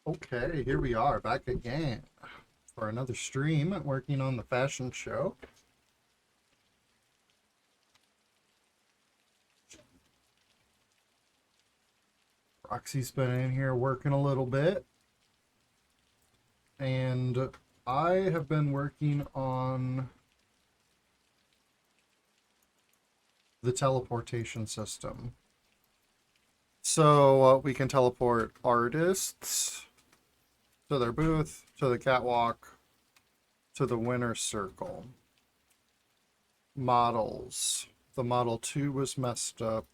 Okay, here we are back again for another stream working on the fashion show. Roxy's been in here working a little bit, and I have been working on the teleportation system. So we can teleport artists to their booth, to the catwalk, to the winner's circle. Models. The Model 2 was messed up.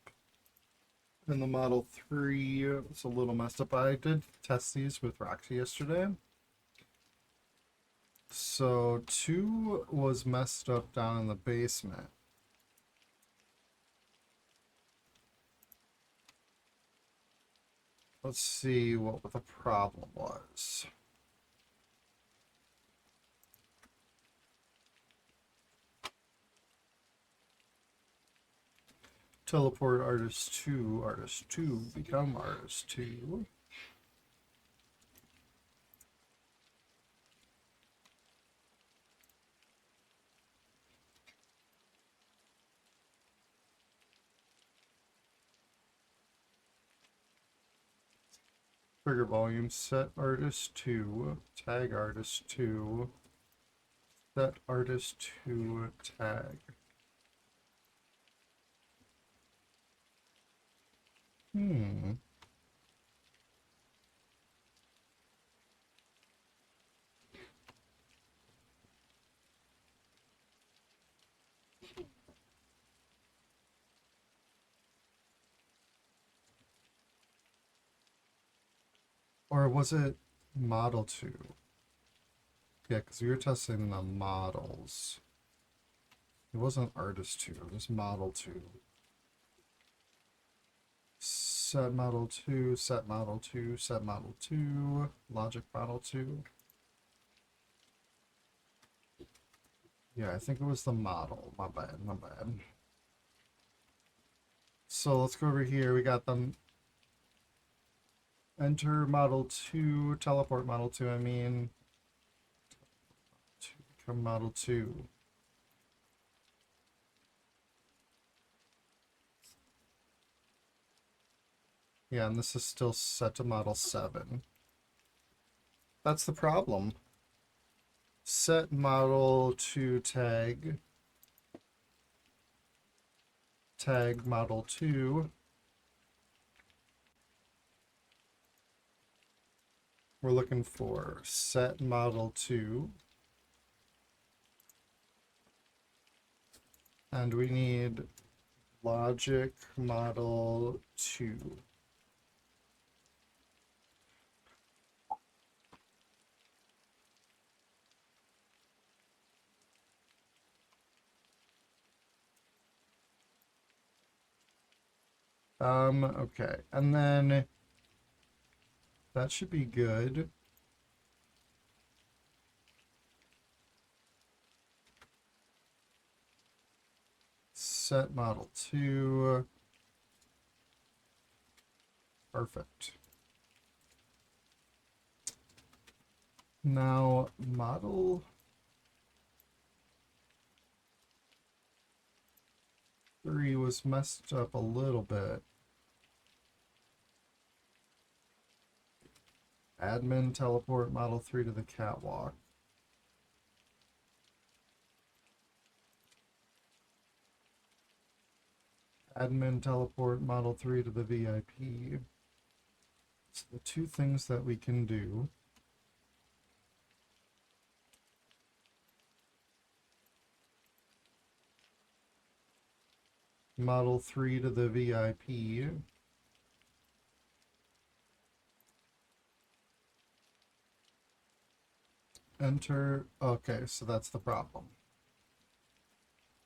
And the Model 3 was a little messed up. I did test these with Roxy yesterday. So 2 was messed up down in the basement. Let's see what the problem was. Teleport artist 2, become artist 2. Trigger volume, set artist 2, tag artist 2, set artist 2, tag. Or was it Model 2? Yeah, because we were testing the models. It wasn't Artist 2, it was Model 2. Set Model 2, Set Model 2, Set Model 2, Logic Model 2. Yeah, I think it was the model. My bad, my bad. So let's go over here. We got them. Enter Model 2, teleport Model 2, I mean. Become Model 2. Yeah, and this is still set to Model 7. That's the problem. Set Model 2 tag. Tag Model 2. We're looking for set Model 2. And we need Logic Model 2. Okay. And then that should be good. Set Model 2. Perfect. Now, Model 3 was messed up a little bit. Admin teleport Model 3 to the catwalk. Admin teleport Model 3 to the VIP. So the two things that we can do. Model 3 to the VIP. Enter. Okay, so that's the problem.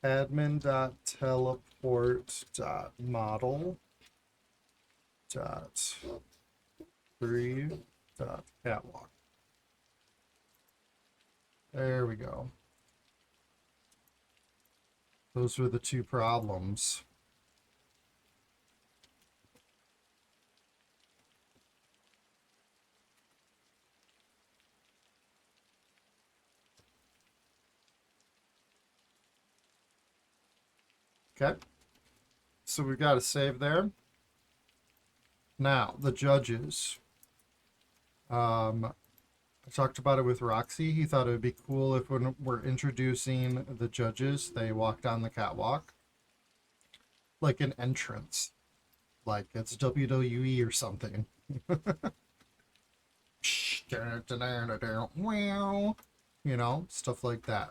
Admin.teleport.model.3.catwalk. There we go. Those were the two problems. Okay. So we've got a save there. Now, the judges. I talked about it with Roxy. He thought it would be cool if when we're introducing the judges, they walk down the catwalk. Like an entrance. Like it's WWE or something. You know, stuff like that.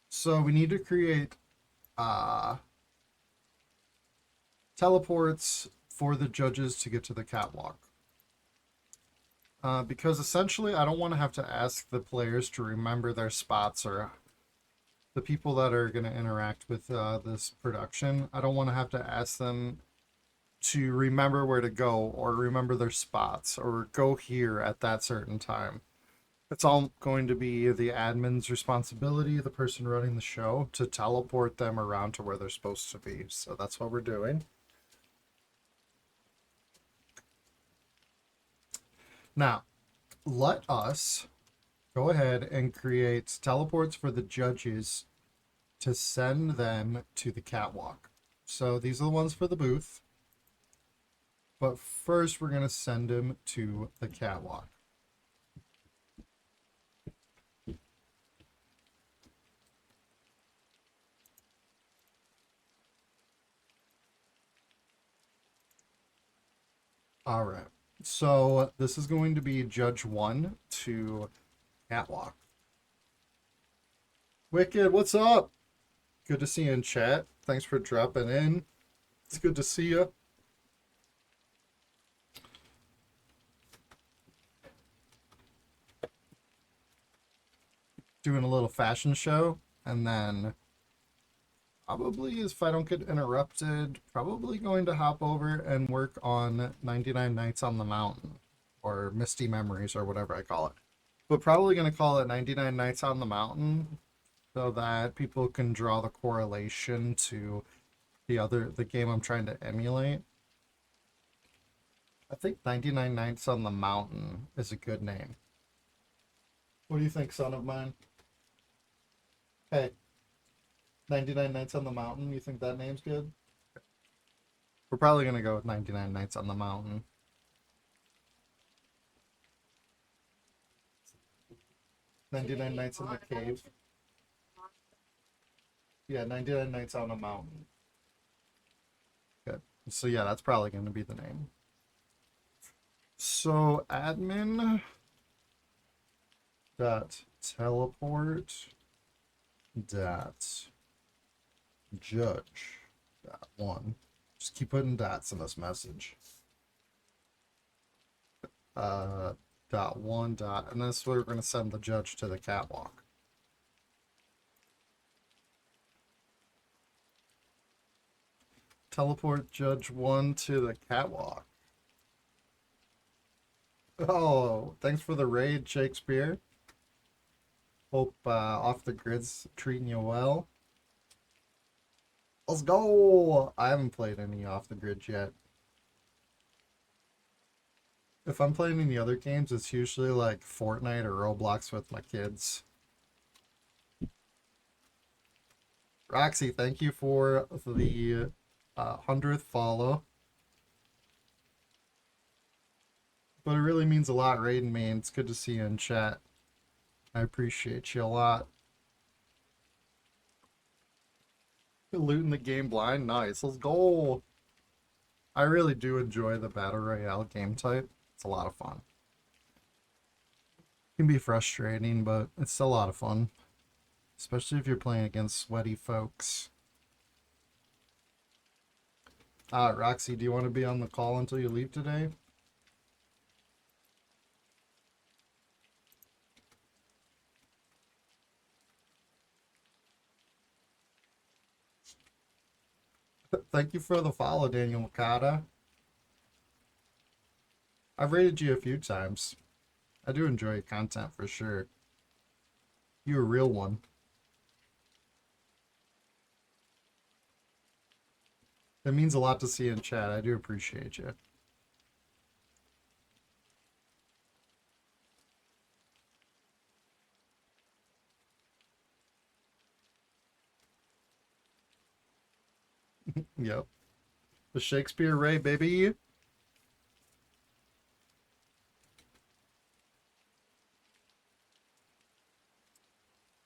So we need to create teleports for the judges to get to the catwalk. Because essentially, I don't want to have to ask the players to remember their spots or the people that are going to interact with this production. I don't want to have to ask them to remember where to go or remember their spots or go here at that certain time. It's all going to be the admin's responsibility, the person running the show, to teleport them around to where they're supposed to be. So that's what we're doing. Now, let us go ahead and create teleports for the judges to send them to the catwalk. So these are the ones for the booth. But first, we're going to send them to the catwalk. All right. So this is going to be Judge 1 to Catwalk. Wicked, what's up? Good to see you in chat. Thanks for dropping in. It's good to see you. Doing a little fashion show, and then probably, if I don't get interrupted, probably going to hop over and work on 99 Nights on the Mountain, or Misty Memories, or whatever I call it. But probably going to call it 99 Nights on the Mountain, so that people can draw the correlation to the game I'm trying to emulate. I think 99 Nights on the Mountain is a good name. What do you think, son of mine? Hey, 99 Nights on the Mountain, you think that name's good? We're probably going to go with 99 Nights on the Mountain. 99 Nights in the Cave. Yeah, 99 Nights on a Mountain. Good. So yeah, that's probably going to be the name. So admin dot teleport dot judge dot one. Just keep putting dots in this message. Dot one dot, and this is where we're going to send the judge to the catwalk. Teleport judge 1 to the catwalk. Oh, thanks for the raid, Shakespeare. Hope Off the Grid's treating you well. Let's go! I haven't played any Off the Grid yet. If I'm playing any other games, it's usually like Fortnite or Roblox with my kids. Roxy, thank you for the 100th follow. But it really means a lot raiding me, and it's good to see you in chat. I appreciate you a lot. Looting the game blind, nice. Let's go. I really do enjoy the Battle Royale game type. It's a lot of fun. It can be frustrating, but it's still a lot of fun. Especially if you're playing against sweaty folks. Roxy, do you want to be on the call until you leave today? Thank you for the follow, Daniel Makata. I've rated you a few times. I do enjoy your content for sure. You a real one. It means a lot to see you in chat. I do appreciate you. Yep. The Shakespeare Ray, baby.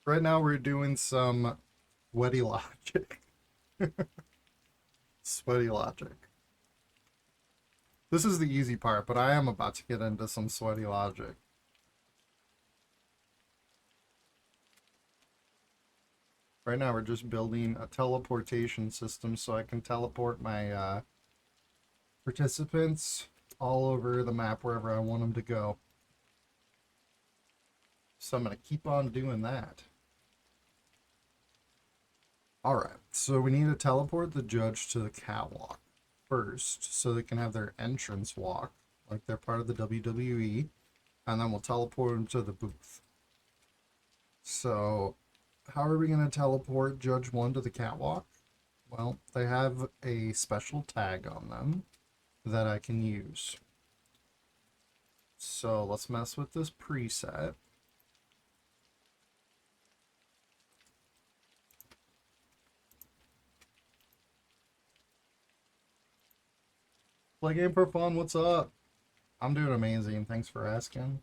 Right now we're doing some sweaty logic. Sweaty logic. This is the easy part, but I am about to get into some sweaty logic. Right now we're just building a teleportation system so I can teleport my participants all over the map wherever I want them to go. So I'm going to keep on doing that. Alright, so we need to teleport the judge to the catwalk first so they can have their entrance walk like they're part of the WWE, and then we'll teleport them to the booth. So how are we going to teleport Judge 1 to the catwalk? Well, they have a special tag on them that I can use. So let's mess with this preset. Play game for fun, what's up? I'm doing amazing, thanks for asking.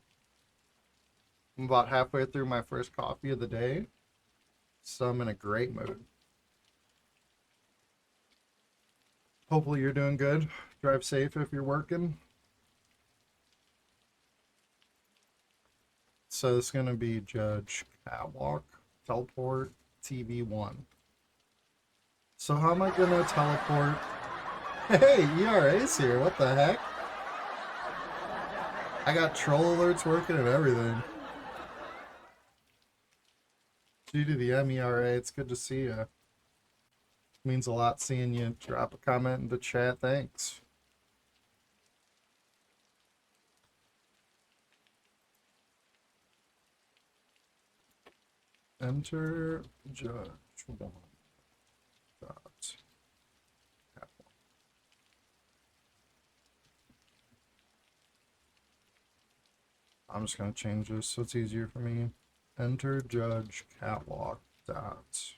I'm about halfway through my first coffee of the day, so I'm in a great mood. Hopefully you're doing good. Drive safe if you're working. So it's going to be Judge Catwalk, Teleport, TV1. So how am I going to teleport? Hey, ERA's here, what the heck? I got troll alerts working and everything. Due to the MERA, it's good to see you. Means a lot seeing you drop a comment in the chat, thanks. Enter Judge 1. I'm just going to change this so it's easier for me. Enter Judge Catwalk dot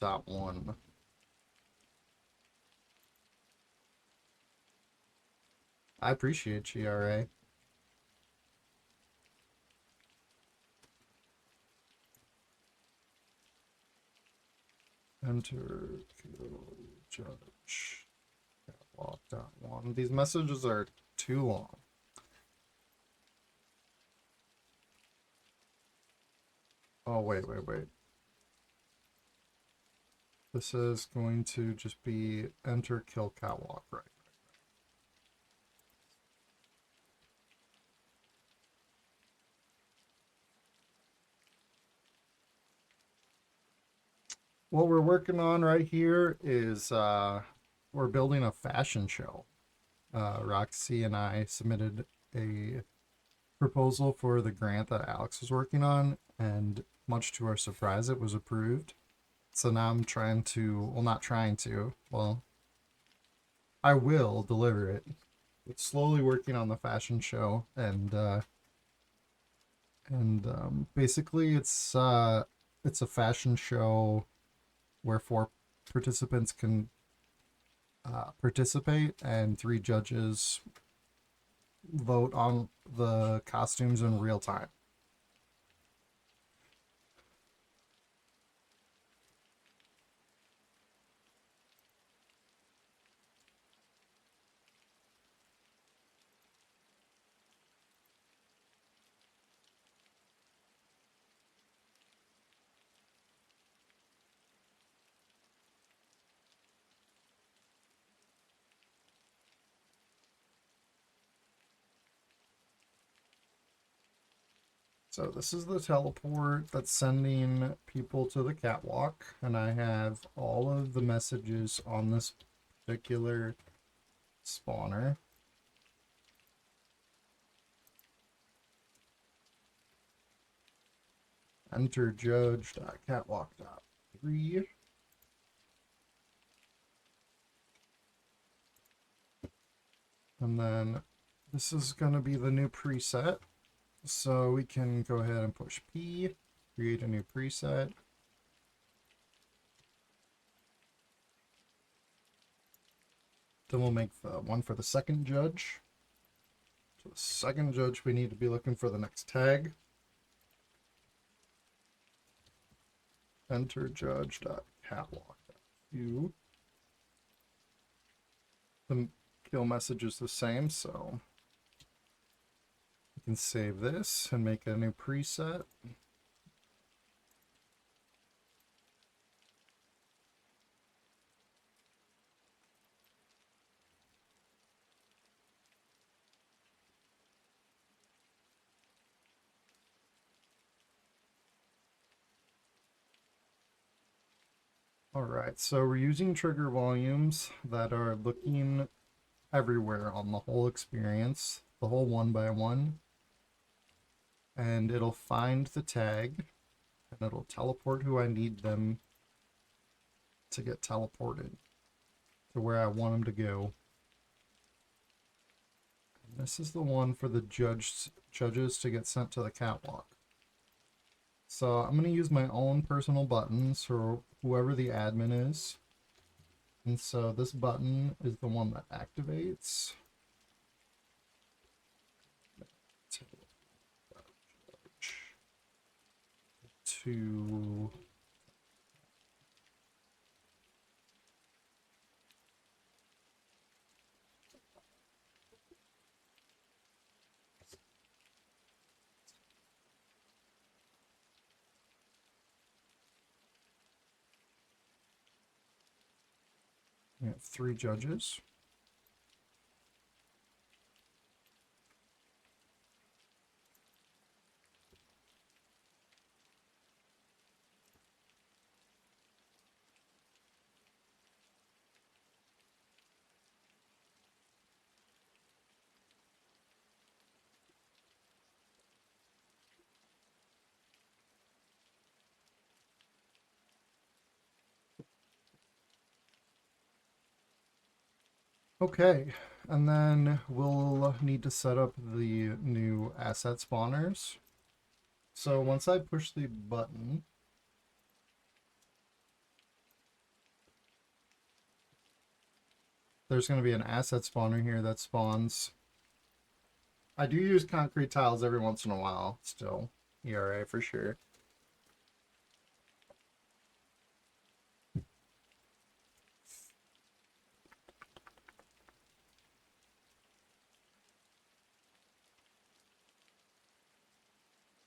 1. I appreciate you, RA. Enter Judge Catwalk dot 1. These messages are too long. Oh, wait. This is going to just be enter kill catwalk, right? What we're working on right here is we're building a fashion show. Roxy and I submitted a proposal for the grant that Alex was working on, and much to our surprise, it was approved. So now I'm trying to, well, not trying to, well, I will deliver it. It's slowly working on the fashion show, and basically it's a fashion show where 4 participants can participate, and 3 judges vote on the costumes in real time. So this is the teleport that's sending people to the catwalk, and I have all of the messages on this particular spawner. Enter judge.catwalk.3. And then this is going to be the new preset. So we can go ahead and push P, create a new preset. Then we'll make the one for the second judge. So the second judge, we need to be looking for the next tag. Enter judge.catwalk.view. The kill message is the same, so we can save this and make a new preset. Alright, so we're using trigger volumes that are looking everywhere on the whole experience, the whole 1x1. And it'll find the tag, and it'll teleport who I need them to get teleported to where I want them to go. And this is the one for the judges to get sent to the catwalk. So I'm going to use my own personal buttons for whoever the admin is. And so this button is the one that activates. To we have 3 judges. Okay, and then we'll need to set up the new asset spawners. So once I push the button, there's going to be an asset spawner here that spawns. I do use concrete tiles every once in a while, still. ERA for sure.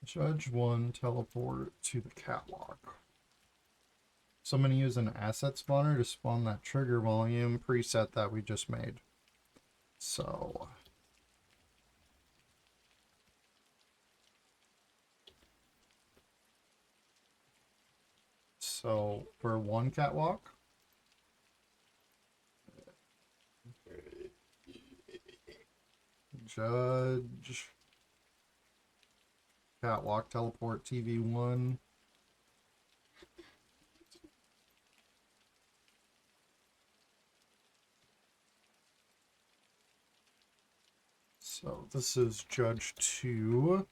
Judge 1, teleport to the catwalk. So I'm going to use an asset spawner to spawn that trigger volume preset that we just made. So for one catwalk, judge catwalk teleport TV1. So this is judge 2.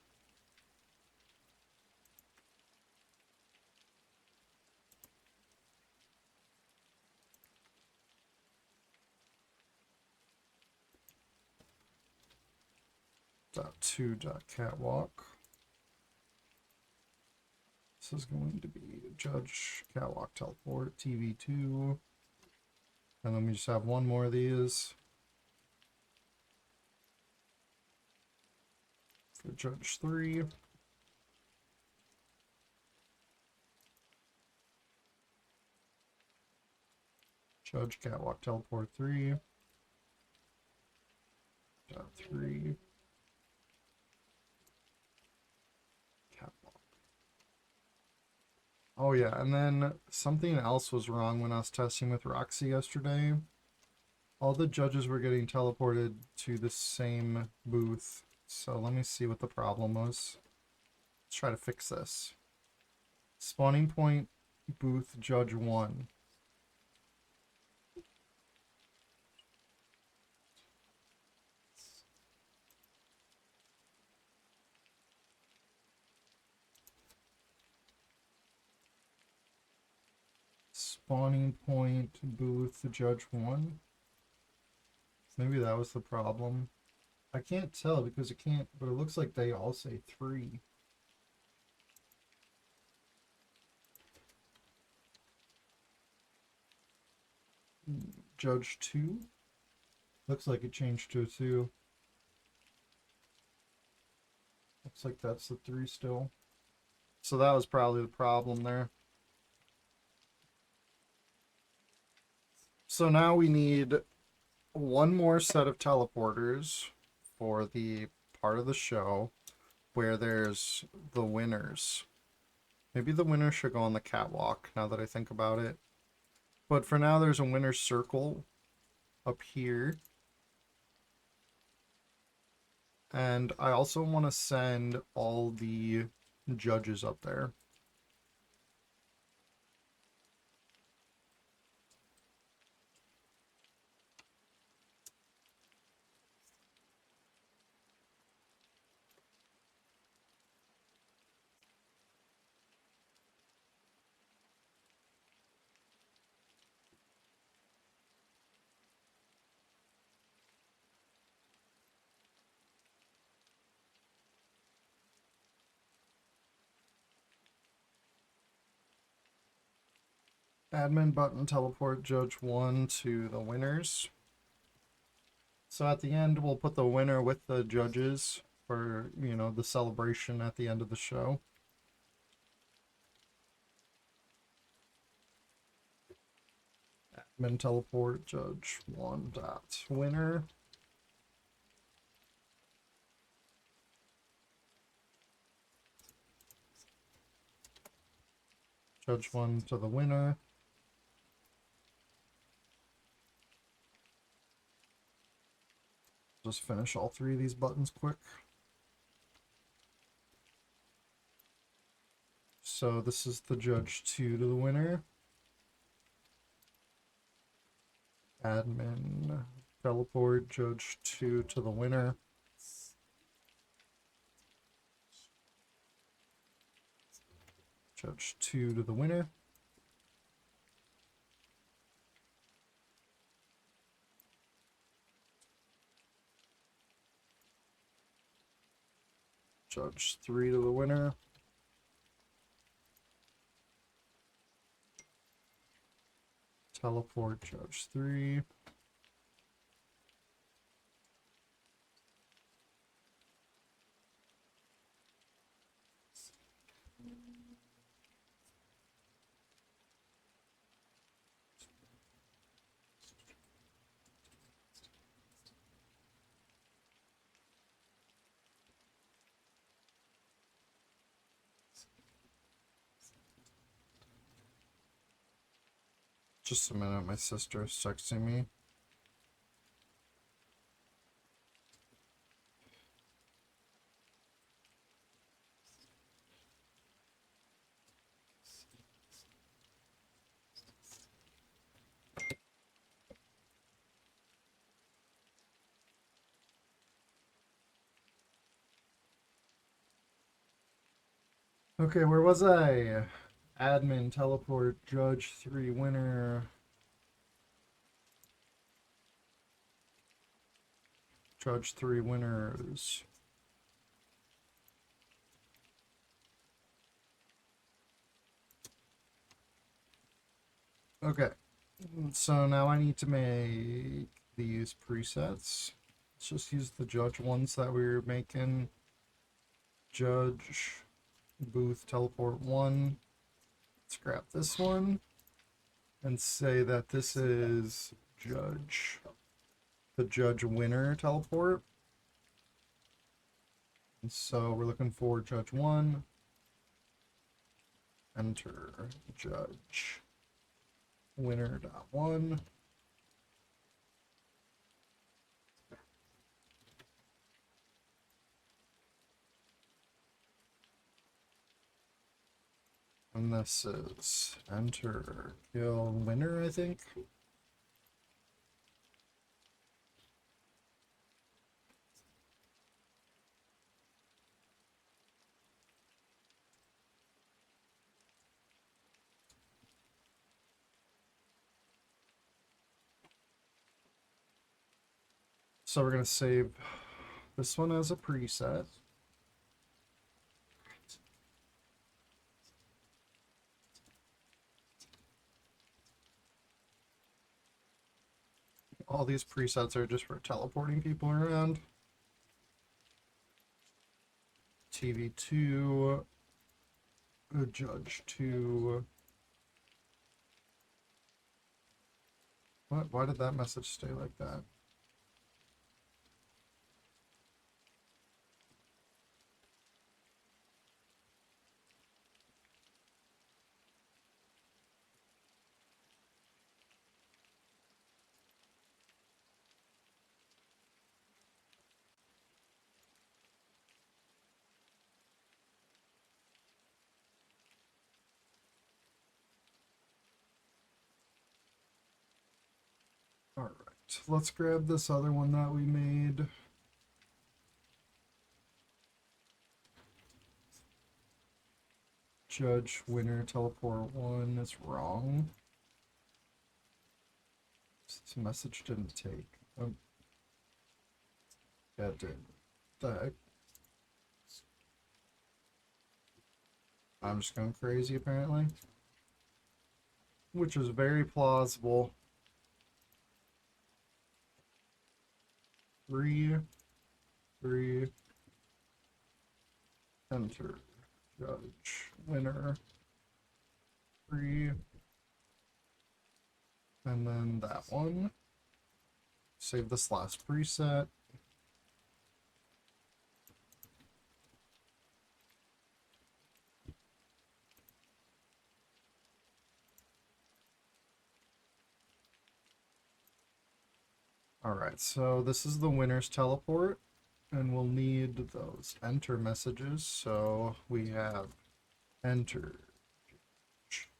.2.catwalk. This is going to be judge catwalk teleport TV2. And then we just have one more of these for judge 3. Judge catwalk teleport 3. .3. Oh yeah, and then something else was wrong when I was testing with Roxy yesterday. All the judges were getting teleported to the same booth. So let me see what the problem was. Let's try to fix this. Spawning point booth judge 1. Spawning point booth judge 1. Maybe that was the problem. I can't tell because it can't, but it looks like they all say 3. Judge 2? Looks like it changed to a 2. Looks like that's the 3 still. So that was probably the problem there. So now we need one more set of teleporters for the part of the show where there's the winners. Maybe the winner should go on the catwalk now that I think about it. But for now, there's a winner's circle up here. And I also want to send all the judges up there. Admin button, teleport judge 1 to the winners. So at the end, we'll put the winner with the judges for, you know, the celebration at the end of the show. Admin teleport judge 1 dot winner. Judge 1 to the winner. Just finish all 3 of these buttons quick. So this is the judge 2 to the winner. Admin teleport judge 2 to the winner. Judge 2 to the winner. Judge 3 to the winner. Teleport judge 3. Just a minute, my sister's texting me. Okay, where was I? Admin, teleport, judge 3, winner. Judge 3 winners. Okay, so now I need to make these presets. Let's just use the judge ones that we were making. Judge, booth, teleport 1. Let's grab this one and say that this is judge, the judge winner teleport. And so we're looking for judge 1. Enter judge winner.1. And this is enter kill winner, I think. So we're going to save this one as a preset. All these presets are just for teleporting people around. TV2, Judge 2. What? Why did that message stay like that? All right, let's grab this other one that we made. Judge, winner, teleport 1 is wrong. This message didn't take. Oh. Yeah, it did. The heck? I'm just going crazy, apparently. Which is very plausible. 3, 3, enter, judge, winner, 3, and then that one. Save this last preset. Alright, so this is the winner's teleport, and we'll need those enter messages. So we have enter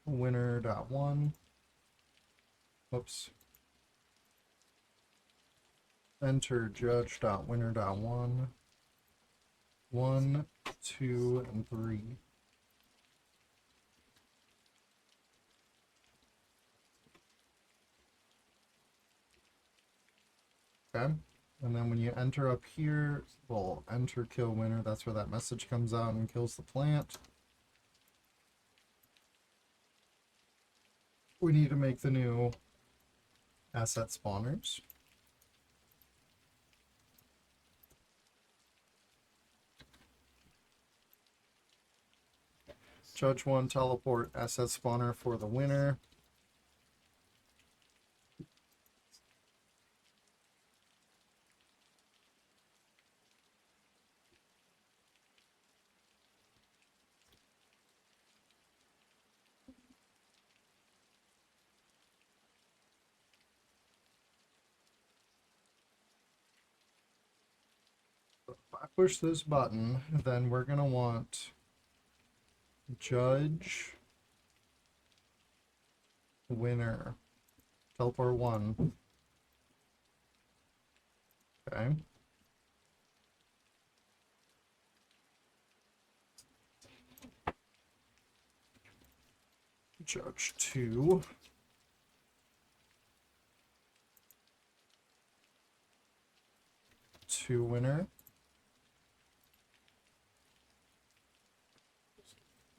winner.1. Whoops. Enter judge.winner.1. 1, 2, and 3. Okay, and then when you enter up here, we'll enter kill winner. That's where that message comes out and kills the plant. We need to make the new asset spawners. Judge 1 teleport asset spawner for the winner. If I push this button, then we're going to want judge winner teleport 1. Okay. Judge 2. Winner.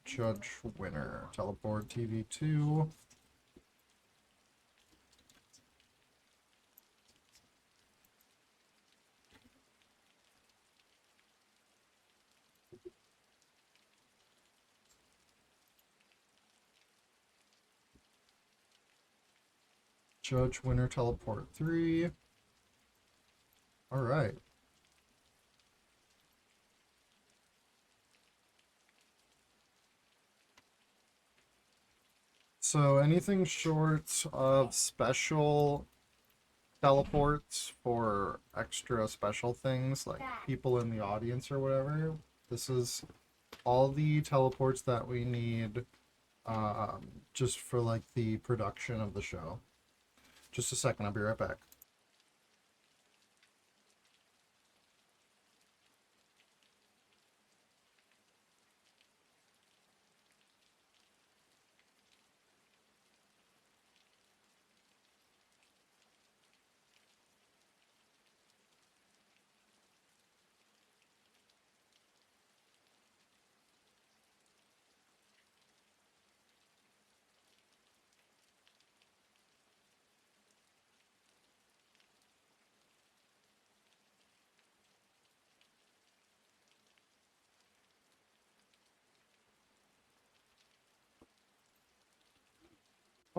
Judge winner. Teleport TV2. Judge winner teleport 3. All right. So anything short of special teleports for extra special things like people in the audience or whatever, this is all the teleports that we need just for like the production of the show. Just a second, I'll be right back.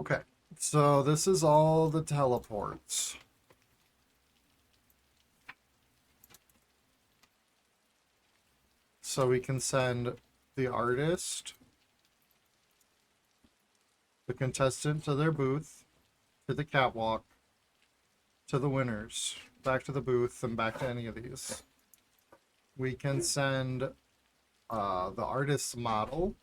Okay, so this is all the teleports. So we can send the artist, the contestant to their booth, to the catwalk, to the winners, back to the booth, and back to any of these. We can send the artist's model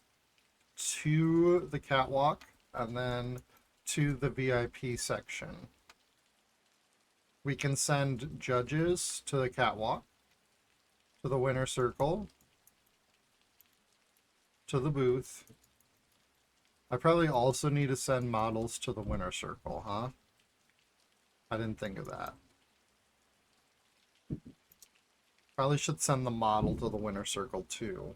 to the catwalk and then to the VIP section. We can send judges to the catwalk, to the winner circle, to the booth. I probably also need to send models to the winner circle, huh? I didn't think of that. Probably should send the model to the winner circle too.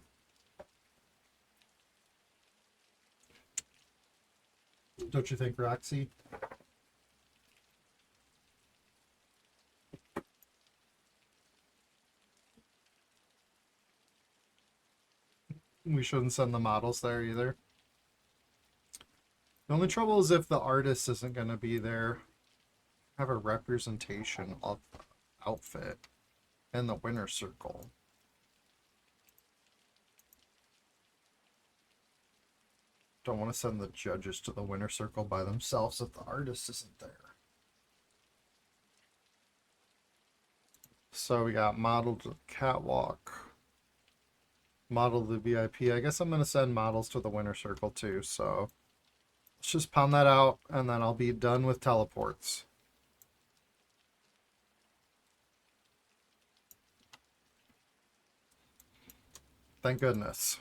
Don't you think, Roxy? We shouldn't send the models there either. The only trouble is if the artist isn't going to be there, have a representation of the outfit in the winner circle. Don't want to send the judges to the winner circle by themselves if the artist isn't there. So we got model to the catwalk, model to the VIP. I guess I'm going to send models to the winner circle too. So let's just pound that out and then I'll be done with teleports. Thank goodness.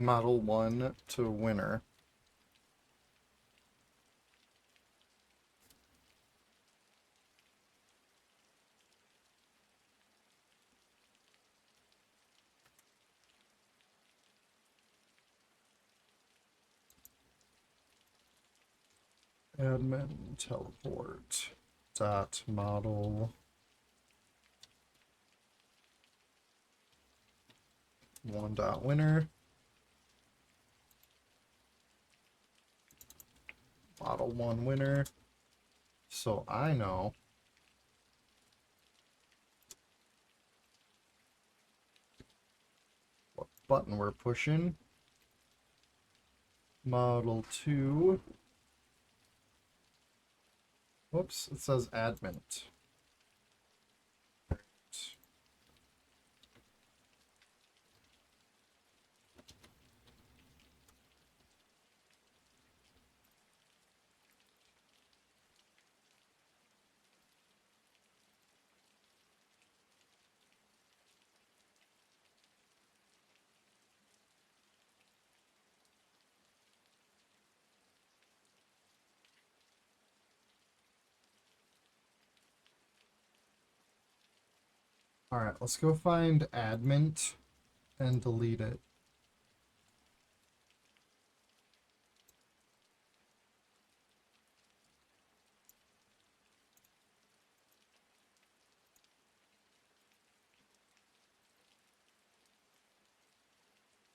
Model 1 to winner. Admin teleport dot model 1 dot winner. Model 1 winner. So I know what button we're pushing. Model 2. Whoops, it says admin. All right, let's go find admin and delete it.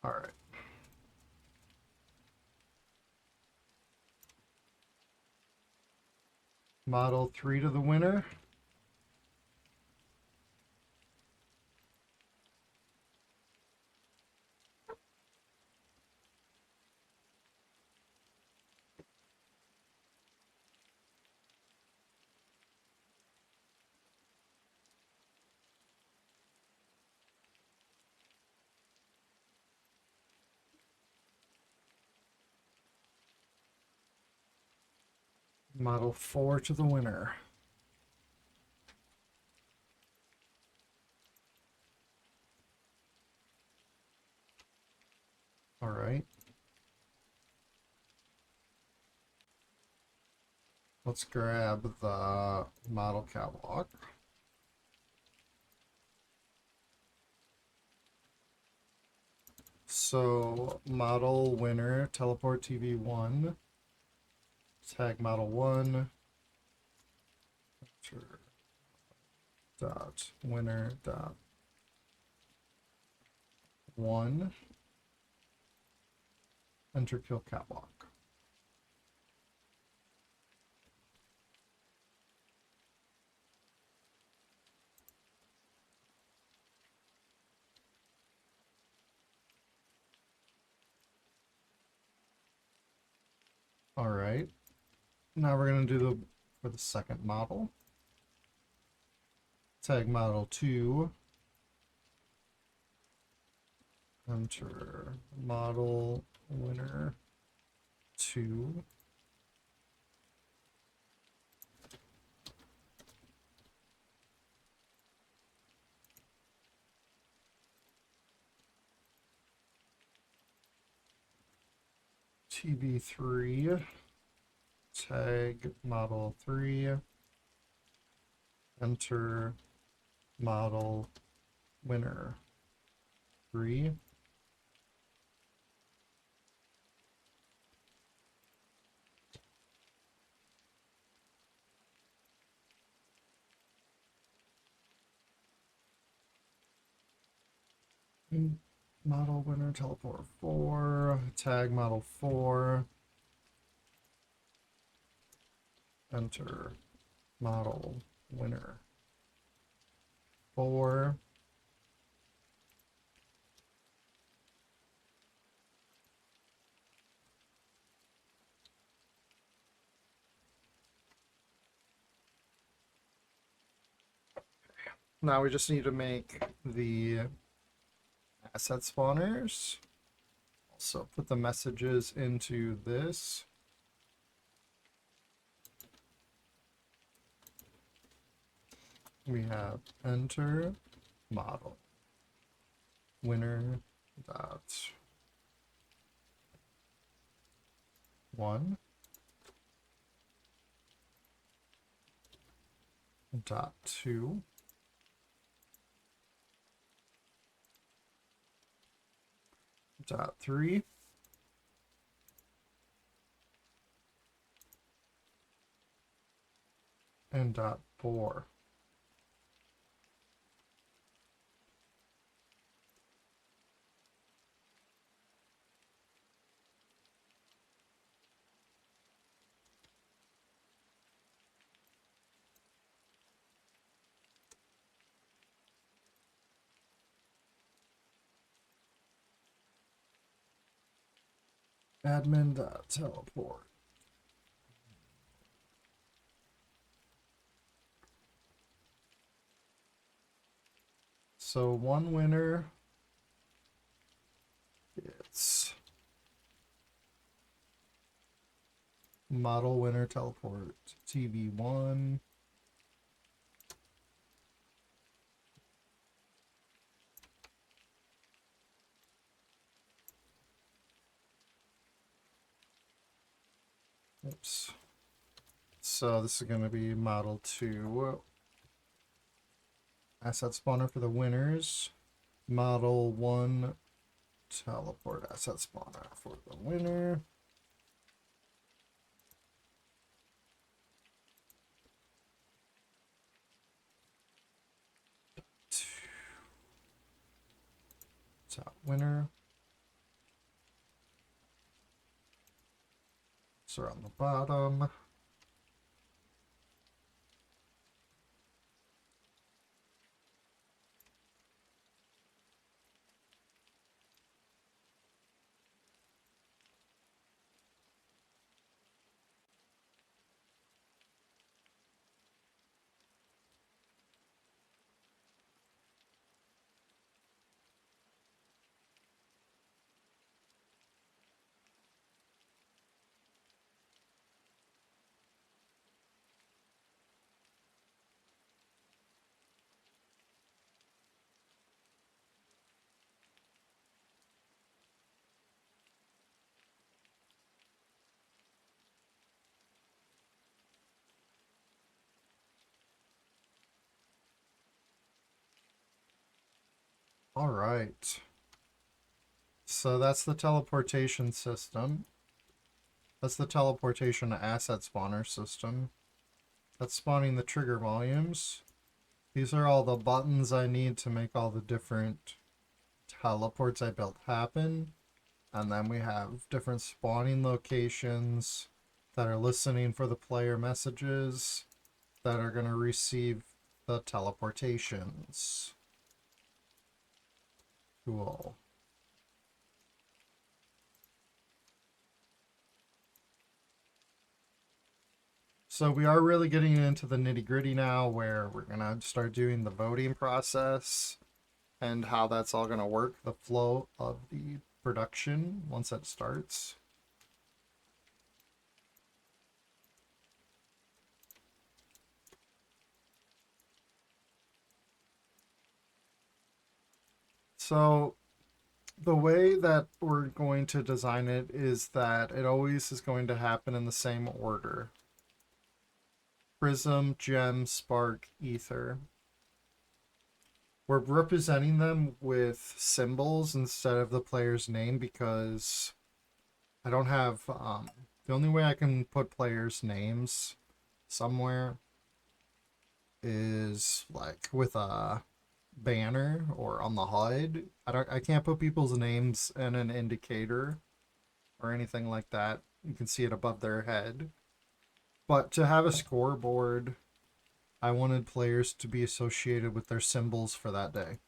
All right. Model 3 to the winner. Model 4 to the winner. All right. Let's grab the model catwalk. So model winner, teleport TV1, tag model 1, dot winner dot one, enter kill catwalk. All right, now we're going to do for the second model. Tag model 2, enter model winner 2, TB3, tag model 3, enter model winner 3, model winner teleport 4, tag model 4, enter model winner 4, now we just need to make the asset spawners. Also put the messages into this. We have enter model winner dot 1 dot 2 dot 3 and dot 4. Admin.teleport. So one winner, it's model winner teleport TV1. Oops. So this is going to be model 2. Asset spawner for the winners. Model 1 teleport asset spawner for the winner. Top winner. So on the bottom. All right. So that's the teleportation system. That's the teleportation asset spawner system. That's spawning the trigger volumes. These are all the buttons I need to make all the different teleports I built happen. And then we have different spawning locations that are listening for the player messages that are going to receive the teleportations. Cool. So we are really getting into the nitty gritty now, where we're going to start doing the voting process and how that's all going to work, the flow of the production once it starts. So the way that we're going to design it is that it always is going to happen in the same order. Prism, Gem, Spark, Ether. We're representing them with symbols instead of the player's name because I don't have, the only way I can put players' names somewhere is like with a banner or on the HUD. I can't put people's names in an indicator or anything like that. You can see it above their head. But to have a scoreboard, I wanted players to be associated with their symbols for that day.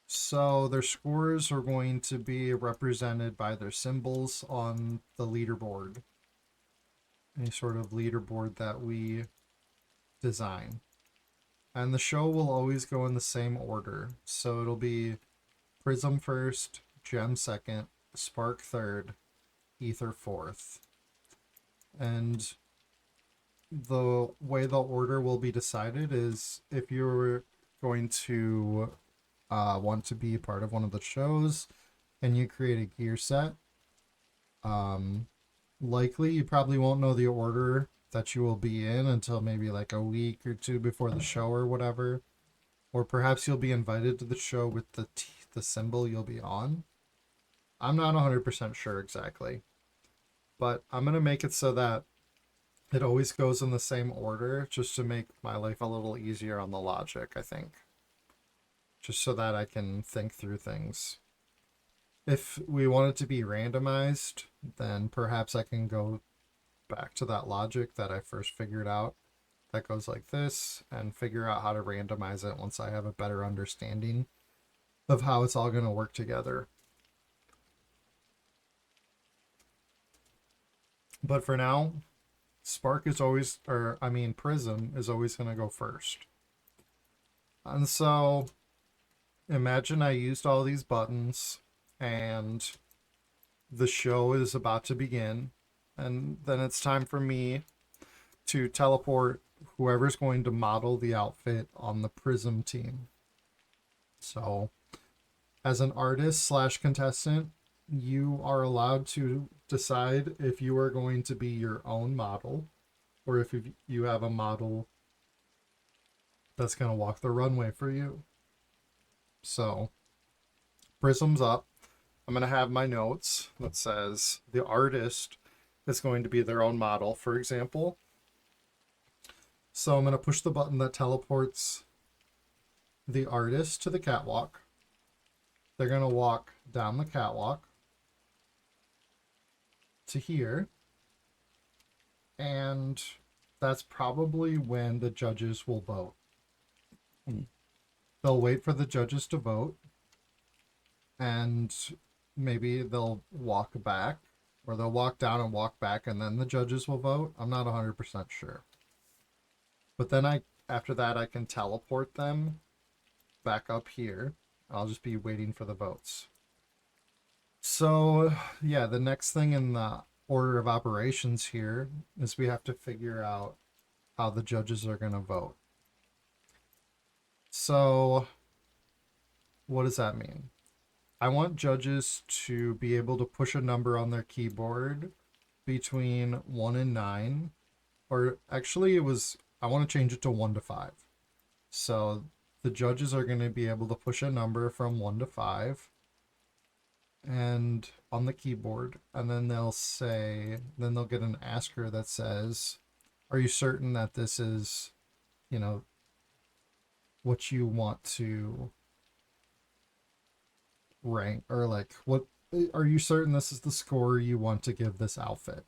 So their scores are going to be represented by their symbols on the leaderboard. Any sort of leaderboard that we design. And the show will always go in the same order. So it'll be Prism first, Gem second, Spark third, Ether fourth. And the way the order will be decided is if you're going to want to be part of one of the shows and you create a gear set, likely you probably won't know the order that you will be in until maybe like a week or two before the show or whatever. Or perhaps you'll be invited to the show with the symbol you'll be on. I'm not 100% sure exactly. But I'm going to make it so that it always goes in the same order just to make my life a little easier on the logic, I think. Just so that I can think through things. If we want it to be randomized, then perhaps I can go back to that logic that I first figured out that goes like this and figure out how to randomize it once I have a better understanding of how it's all going to work together. But for now, Spark is always, Prism is always going to go first. And so imagine I used all these buttons and the show is about to begin. And then it's time for me to teleport whoever's going to model the outfit on the Prism team. So as an artist slash contestant, you are allowed to decide if you are going to be your own model or if you have a model that's going to walk the runway for you. So Prism's up. I'm going to have my notes that says the artist is going to be their own model, for example. So I'm going to push the button that teleports the artist to the catwalk. They're going to walk down the catwalk to here. And that's probably when the judges will vote. They'll wait for the judges to vote. And maybe they'll walk back. Or they'll walk down and walk back and then the judges will vote. I'm not 100% sure. But then after that, I can teleport them back up here. I'll just be waiting for the votes. So, yeah, the next thing in the order of operations here is we have to figure out how the judges are going to vote. So, what does that mean? I want judges to be able to push a number on their keyboard between 1 and 9. Or actually, I want to change it to 1 to 5. So the judges are going to be able to push a number from 1 to 5 and on the keyboard. And then they'll get an asker that says, are you certain that this is, what you want to rank, or like what are you certain this is the score you want to give this outfit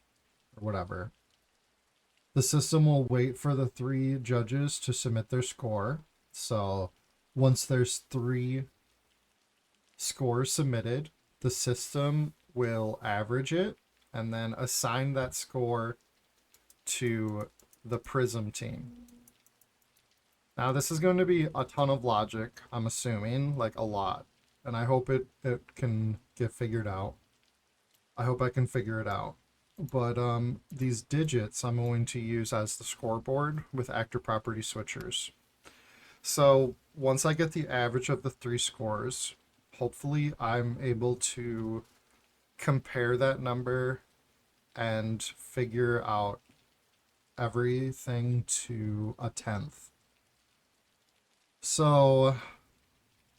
or whatever. The system will wait for the three judges to submit their score. So once there's three scores submitted, the system will average it and then assign that score to the Prism team. Now, this is going to be a ton of logic, I'm assuming, like a lot. And I hope it can get figured out. I hope I can figure it out. But these digits I'm going to use as the scoreboard with actor property switchers. So once I get the average of the three scores, hopefully I'm able to compare that number and figure out everything to a tenth. So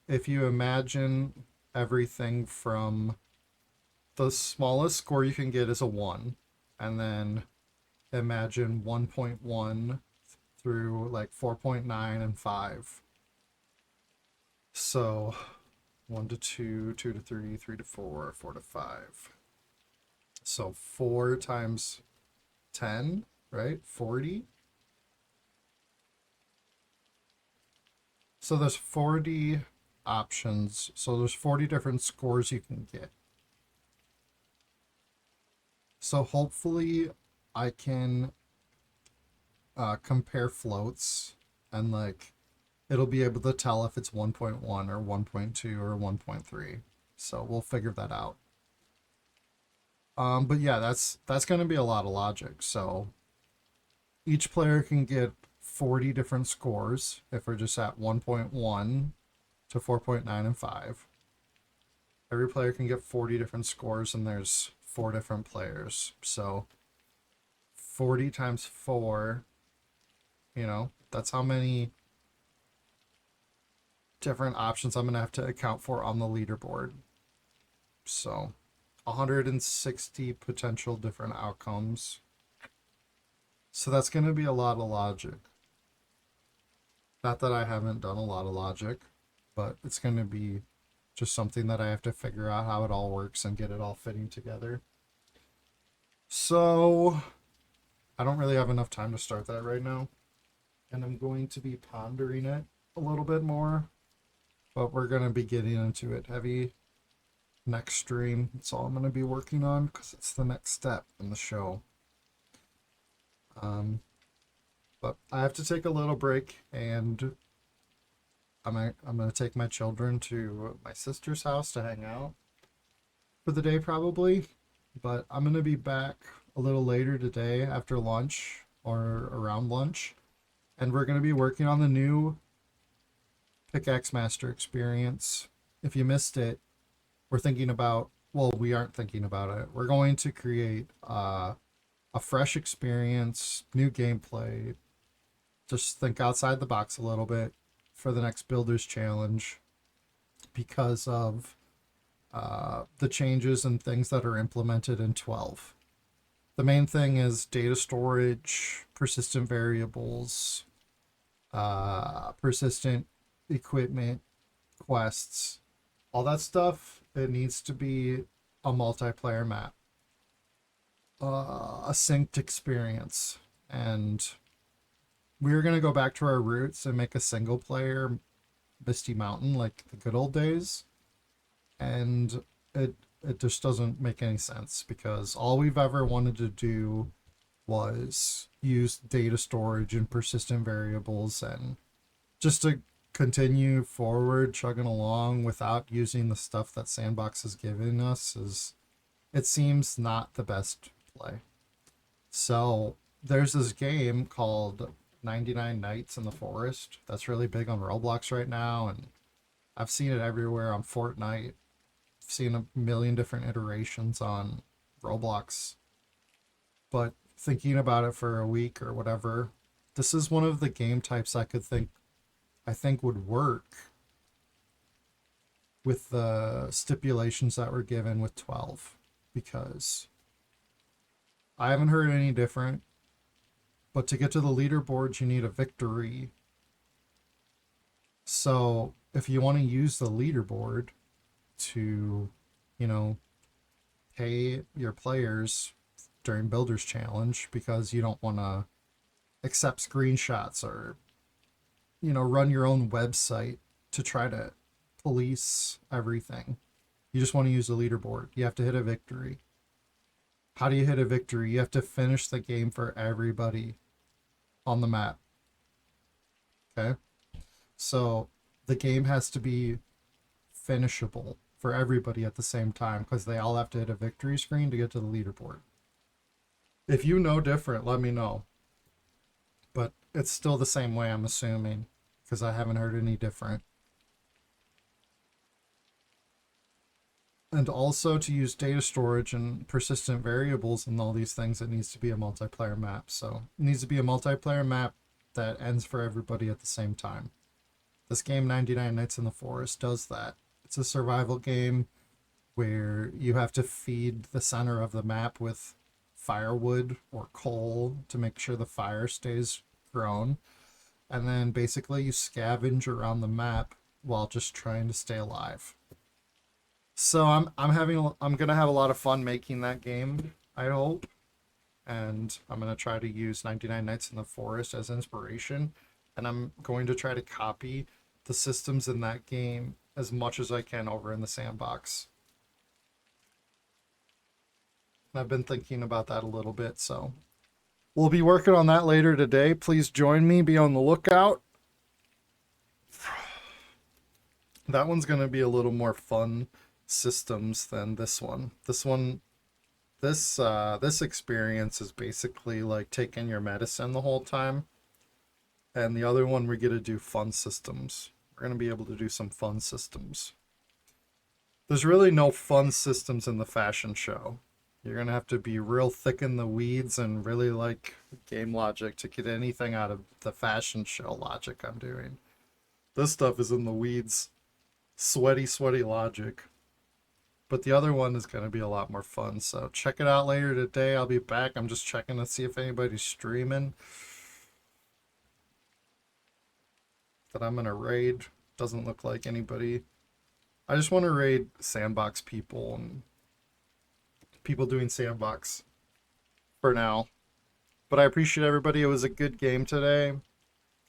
if you imagine everything from the smallest score you can get is a 1, and then imagine 1.1 through like 4.9 and 5. So 1 to 2, 2 to 3, 3 to 4, 4 to 5. So 4 times 10, right? 40. So there's 40 options. So there's 40 different scores you can get. So hopefully I can compare floats, and like it'll be able to tell if it's 1.1 or 1.2 or 1.3. So we'll figure that out. But yeah, that's going to be a lot of logic. So each player can get 40 different scores if we're just at 1.1 to 4.9 and 5. Every player can get 40 different scores, and there's 4 different players. So 40 times 4, that's how many different options I'm going to have to account for on the leaderboard. So 160 potential different outcomes. So that's going to be a lot of logic. Not that I haven't done a lot of logic, but it's going to be just something that I have to figure out how it all works and get it all fitting together. So I don't really have enough time to start that right now, and I'm going to be pondering it a little bit more, but we're going to be getting into it heavy next stream. That's all I'm going to be working on because it's the next step in the show. But I have to take a little break, and I'm going to take my children to my sister's house to hang out for the day probably. But I'm going to be back a little later today after lunch or around lunch, and we're going to be working on the new Pickaxe Master experience. If you missed it, we aren't thinking about it. We're going to create a fresh experience, new gameplay. Just think outside the box a little bit for the next Builders Challenge because of the changes and things that are implemented in 12. The main thing is data storage, persistent variables, persistent equipment, quests, all that stuff. It needs to be a multiplayer map, a synced experience, and we're going to go back to our roots and make a single player Misty Mountain like the good old days. And it just doesn't make any sense because all we've ever wanted to do was use data storage and persistent variables, and just to continue forward chugging along without using the stuff that Sandbox has given us it seems not the best play. So there's this game called 99 Nights in the Forest that's really big on Roblox right now, and I've seen it everywhere on Fortnite. I've seen a million different iterations on Roblox. But thinking about it for a week or whatever, this is one of the game types I think would work with the stipulations that were given with 12, because I haven't heard any different. But to get to the leaderboards, you need a victory So if you want to use the leaderboard to, you know, pay your players during Builders Challenge because you don't want to accept screenshots or, run your own website to try to police everything. You just want to use the leaderboard. You have to hit a victory. How do you hit a victory? You have to finish the game for everybody on the map. Okay? So the game has to be finishable for everybody at the same time because they all have to hit a victory screen to get to the leaderboard. If you know different, let me know. But it's still the same way, I'm assuming, because I haven't heard any different. And also to use data storage and persistent variables and all these things, it needs to be a multiplayer map. So it needs to be a multiplayer map that ends for everybody at the same time. This game, 99 Nights in the Forest, does that. It's a survival game where you have to feed the center of the map with firewood or coal to make sure the fire stays grown. And then basically you scavenge around the map while just trying to stay alive. So I'm gonna have a lot of fun making that game, I hope. And I'm gonna try to use 99 Nights in the Forest as inspiration. And I'm going to try to copy the systems in that game as much as I can over in the Sandbox. I've been thinking about that a little bit, so we'll be working on that later today. Please join me, be on the lookout. That one's going to be a little more fun systems than this one. This experience is basically like taking your medicine the whole time. And the other one, we get to do fun systems. We're going to be able to do some fun systems. There's really no fun systems in the fashion show. You're going to have to be real thick in the weeds and really like game logic to get anything out of the fashion show logic I'm doing. This stuff is in the weeds. Sweaty logic. But the other one is going to be a lot more fun. So check it out later today. I'll be back. I'm just checking to see if anybody's streaming that I'm going to raid. Doesn't look like anybody. I just want to raid Sandbox people and people doing Sandbox for now. But I appreciate everybody. It was a good game today.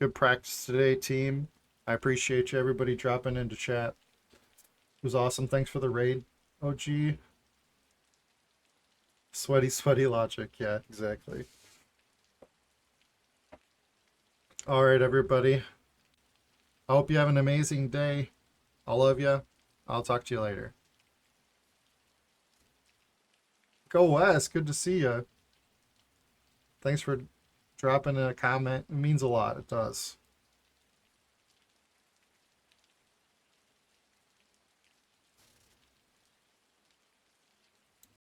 Good practice today, team. I appreciate you, everybody, dropping into chat. It was awesome. Thanks for the raid, OG. Sweaty logic. Yeah, exactly. All right, everybody. I hope you have an amazing day. I love you. I'll talk to you later. Go West. Good to see you. Thanks for dropping a comment. It means a lot. It does.